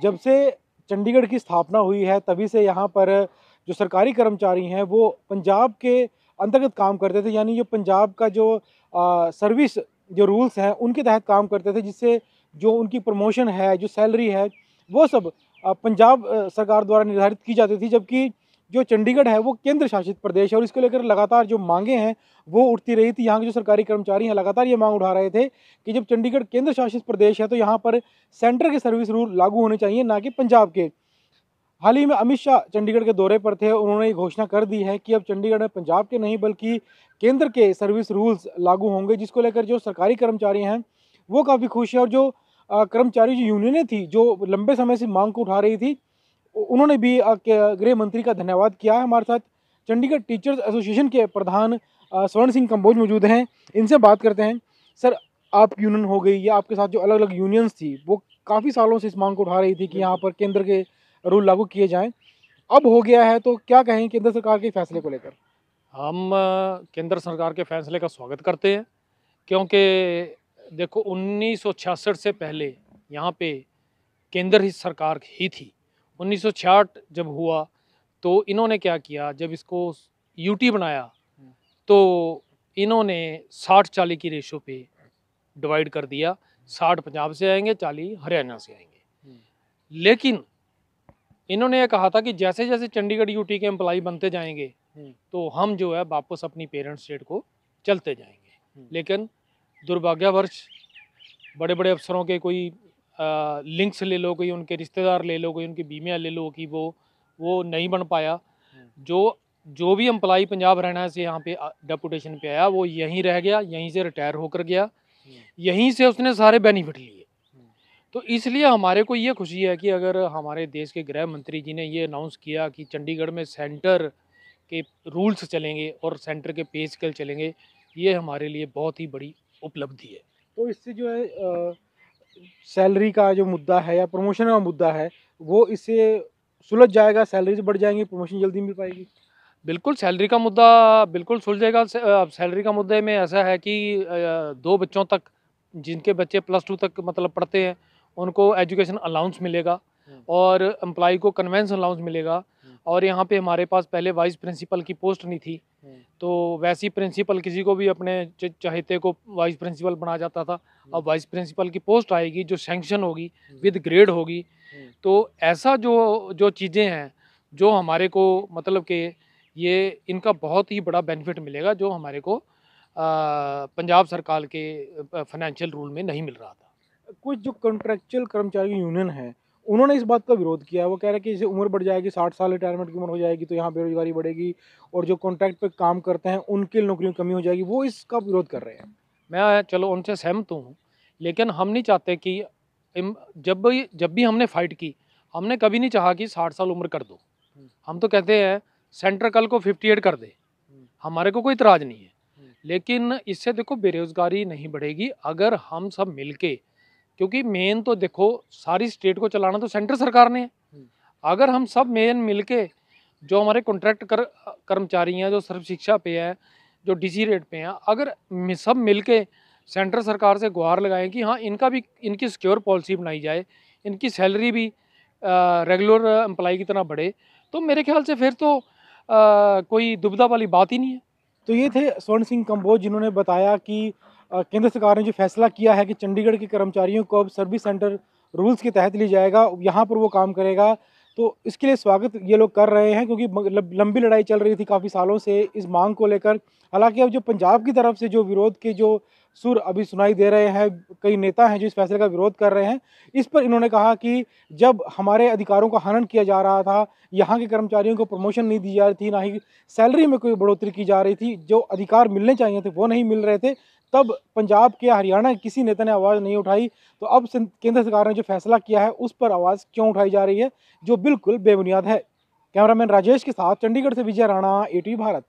जब से चंडीगढ़ की स्थापना हुई है तभी से यहाँ पर जो सरकारी कर्मचारी हैं वो पंजाब के अंतर्गत काम करते थे, यानी जो पंजाब का जो सर्विस जो रूल्स हैं उनके तहत काम करते थे, जिससे जो उनकी प्रमोशन है, जो सैलरी है, वो सब पंजाब सरकार द्वारा निर्धारित की जाती थी। जबकि जो चंडीगढ़ है वो केंद्र शासित प्रदेश है और इसको लेकर लगातार जो मांगे हैं वो उठती रही थी। यहाँ के जो सरकारी कर्मचारी हैं लगातार ये मांग उठा रहे थे कि जब चंडीगढ़ केंद्र शासित प्रदेश है तो यहाँ पर सेंटर के सर्विस रूल लागू होने चाहिए, ना कि पंजाब के। हाल ही में अमित शाह चंडीगढ़ के दौरे पर थे, उन्होंने ये घोषणा कर दी है कि अब चंडीगढ़ में पंजाब के नहीं बल्कि केंद्र के सर्विस रूल्स लागू होंगे, जिसको लेकर जो सरकारी कर्मचारी हैं वो काफ़ी खुश हैं। और जो कर्मचारी जो यूनियनें थी जो लंबे समय से मांग को उठा रही थी, उन्होंने भी गृह मंत्री का धन्यवाद किया है। हमारे साथ चंडीगढ़ टीचर्स एसोसिएशन के प्रधान स्वर्ण सिंह कंबोज मौजूद हैं, इनसे बात करते हैं। सर, आप यूनियन हो गई या आपके साथ जो अलग अलग यूनियंस थी वो काफ़ी सालों से इस मांग को उठा रही थी कि यहाँ पर केंद्र के रूल लागू किए जाएं, अब हो गया है, तो क्या कहें केंद्र सरकार के फैसले को लेकर? हम केंद्र सरकार के फैसले का स्वागत करते हैं, क्योंकि देखो 1966 से पहले यहाँ पे केंद्र ही सरकार ही थी। 1966 जब हुआ तो इन्होंने क्या किया, जब इसको यूटी बनाया तो इन्होंने 60-40 की रेशो पे डिवाइड कर दिया। 60 पंजाब से आएंगे, 40 हरियाणा से आएंगे। लेकिन इन्होंने ये कहा था कि जैसे जैसे चंडीगढ़ यूटी के एम्प्लॉय बनते जाएंगे तो हम जो है वापस अपनी पेरेंट स्टेट को चलते जाएंगे। लेकिन दुर्भाग्यवश बड़े बड़े अफसरों के कोई लिंक्स ले लो, कोई उनके रिश्तेदार ले लो, कोई उनकी बीमियाँ ले लो कि वो नहीं बन पाया। जो भी एम्प्लॉय पंजाब हरियाणा से यहाँ पे डेपुटेशन पे आया वो यहीं रह गया, यहीं से रिटायर होकर गया, यहीं से उसने सारे बेनिफिट लिए। तो इसलिए हमारे को ये खुशी है कि अगर हमारे देश के गृह मंत्री जी ने ये अनाउंस किया कि चंडीगढ़ में सेंटर के रूल्स चलेंगे और सेंटर के पे स्केल चलेंगे, ये हमारे लिए बहुत ही बड़ी उपलब्धि है। तो इससे जो है सैलरी का जो मुद्दा है या प्रमोशन का मुद्दा है वो इससे सुलझ जाएगा, सैलरी से बढ़ जाएंगी, प्रमोशन जल्दी मिल पाएगी? बिल्कुल सैलरी का मुद्दा बिल्कुल सुलझेगा। सैलरी का मुद्दे में ऐसा है कि 2 बच्चों तक, जिनके बच्चे +2 तक मतलब पढ़ते हैं, उनको एजुकेशन अलाउंस मिलेगा और एम्प्लॉय को कन्वेंस अलाउंस मिलेगा। और यहाँ पे हमारे पास पहले वाइस प्रिंसिपल की पोस्ट नहीं थी, तो वैसी प्रिंसिपल किसी को भी अपने चाहते को वाइस प्रिंसिपल बना जाता था। अब वाइस प्रिंसिपल की पोस्ट आएगी जो सैंक्शन होगी, विद ग्रेड होगी। तो ऐसा जो जो चीज़ें हैं जो हमारे को मतलब कि ये इनका बहुत ही बड़ा बेनिफिट मिलेगा, जो हमारे को पंजाब सरकार के फाइनेंशियल रूल में नहीं मिल रहा था। कुछ जो कॉन्ट्रैक्चुअल कर्मचारी यूनियन है उन्होंने इस बात का विरोध किया है, वो कह रहे हैं कि जैसे उम्र बढ़ जाएगी, 60 साल रिटायरमेंट की उम्र हो जाएगी तो यहाँ बेरोजगारी बढ़ेगी और जो कॉन्ट्रैक्ट पे काम करते हैं उनकी नौकरियों में कमी हो जाएगी, वो इसका विरोध कर रहे हैं। मैं चलो उनसे सहमत हूँ, लेकिन हम नहीं चाहते कि जब भी हमने फाइट की, हमने कभी नहीं चाहा कि 60 साल उम्र कर दो। हम तो कहते हैं सेंटर कल को 58 कर दे, हमारे को कोई इतराज़ नहीं है। लेकिन इससे देखो बेरोजगारी नहीं बढ़ेगी अगर हम सब मिलके, क्योंकि मेन तो देखो सारी स्टेट को चलाना तो सेंटर सरकार ने है। अगर हम सब मेन मिलके, जो हमारे कॉन्ट्रैक्ट कर्मचारी हैं, जो सर्व शिक्षा पे हैं, जो डीसी रेट पे हैं, अगर सब मिलके सेंटर सरकार से गुहार लगाएं कि हाँ इनका भी, इनकी सिक्योर पॉलिसी बनाई जाए, इनकी सैलरी भी रेगुलर एम्प्लॉय की तरह बढ़े, तो मेरे ख्याल से फिर तो कोई दुविधा वाली बात ही नहीं है। तो ये थे स्वर्ण सिंह कंबोज, जिन्होंने बताया कि केंद्र सरकार ने जो फैसला किया है कि चंडीगढ़ के कर्मचारियों को अब सर्विस सेंटर रूल्स के तहत ली जाएगा, यहाँ पर वो काम करेगा, तो इसके लिए स्वागत ये लोग कर रहे हैं क्योंकि लंबी लड़ाई चल रही थी काफ़ी सालों से इस मांग को लेकर। हालांकि अब जो पंजाब की तरफ से जो विरोध के जो सुर अभी सुनाई दे रहे हैं, कई नेता हैं जो इस फैसले का विरोध कर रहे हैं, इस पर इन्होंने कहा कि जब हमारे अधिकारों का हनन किया जा रहा था, यहाँ के कर्मचारियों को प्रमोशन नहीं दी जा रही थी, ना ही सैलरी में कोई बढ़ोतरी की जा रही थी, जो अधिकार मिलने चाहिए थे वो नहीं मिल रहे थे, तब पंजाब के हरियाणा के किसी नेता ने आवाज़ नहीं उठाई। तो अब केंद्र सरकार ने जो फैसला किया है उस पर आवाज़ क्यों उठाई जा रही है, जो बिल्कुल बेबुनियाद है। कैमरामैन राजेश के साथ चंडीगढ़ से विजय राणा, ATV भारत।